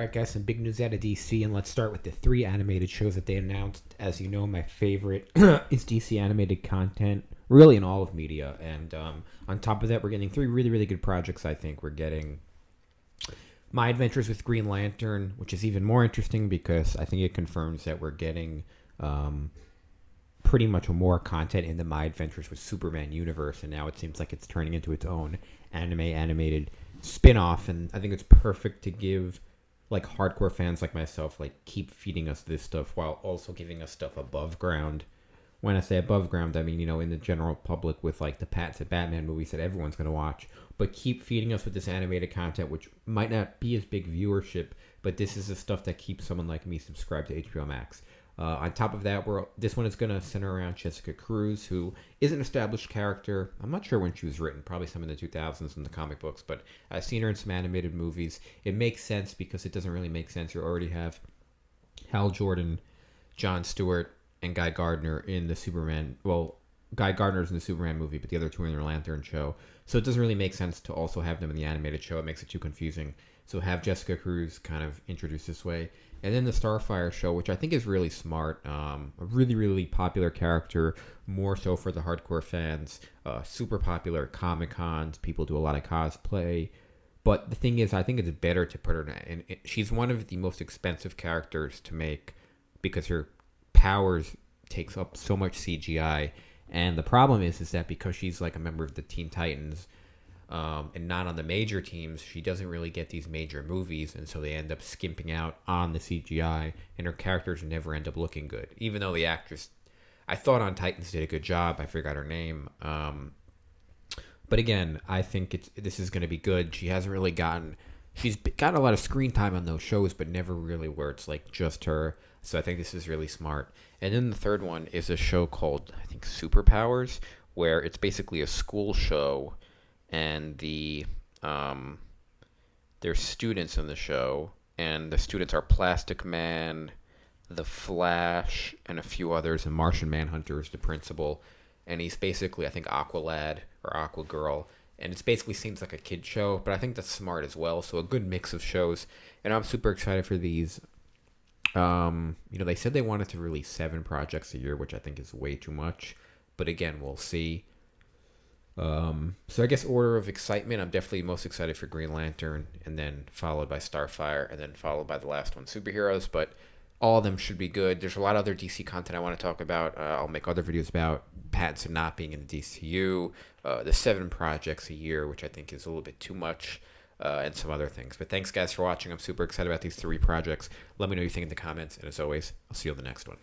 All right, guys, some big news out of DC, and let's start with the 3 animated shows that they announced. As you know, my favorite is DC animated content, really in all of media. And on top of that, we're getting 3 really, really good projects, I think. We're getting My Adventures with Green Lantern, which is even more interesting because I think it confirms that we're getting pretty much more content in the My Adventures with Superman universe, and now it seems like it's turning into its own animated spin-off, and I think it's perfect to give like hardcore fans like myself like keep feeding us this stuff while also giving us stuff above ground. When I say above ground, I mean, in the general public with like the Pattinson Batman movies that everyone's going to watch, but keep feeding us with this animated content, which might not be as big viewership, but this is the stuff that keeps someone like me subscribed to HBO Max. On top of that, this one is going to center around Jessica Cruz, who is an established character. I'm not sure when she was written, probably some in the 2000s in the comic books, but I've seen her in some animated movies. It makes sense because it doesn't really make sense. You already have Hal Jordan, Jon Stewart, and Guy Gardner in the Superman. Well, Guy Gardner's in the Superman movie, but the other 2 are in the Lantern show. So it doesn't really make sense to also have them in the animated show. It makes it too confusing. So have Jessica Cruz kind of introduced this way. And then the Starfire show, which I think is really smart. A really, really popular character, more so for the hardcore fans. Super popular at Comic-Cons. People do a lot of cosplay. But the thing is, I think it's better to put her in. She's one of the most expensive characters to make because her powers takes up so much CGI. And the problem is that because she's like a member of the Teen Titans, and not on the major teams, she doesn't really get these major movies, and so they end up skimping out on the CGI, and her characters never end up looking good. Even though the actress, I thought on Titans did a good job, I forgot her name. But again, I think this is going to be good. She's gotten a lot of screen time on those shows, but never really where it's like just her. So I think this is really smart. And then the third one is a show called, I think, Superpowers, where it's basically a school show. And there's students in the show, and the students are Plastic Man, The Flash, and a few others, and Martian Manhunter is the principal, and he's basically, I think, Aqualad or Aquagirl, and it basically seems like a kid show, but I think that's smart as well, so a good mix of shows, and I'm super excited for these. They said they wanted to release 7 projects a year, which I think is way too much, but again, we'll see. So I guess order of excitement, I'm definitely most excited for Green Lantern, and then followed by Starfire, and then followed by the last one, Superheroes, but all of them should be good. There's a lot of other DC content I want to talk about. I'll make other videos about Pattinson not being in the DCU, the 7 projects a year, which I think is a little bit too much, and some other things. But thanks, guys, for watching. I'm super excited about these 3 projects. Let me know what you think in the comments, and as always, I'll see you on the next one.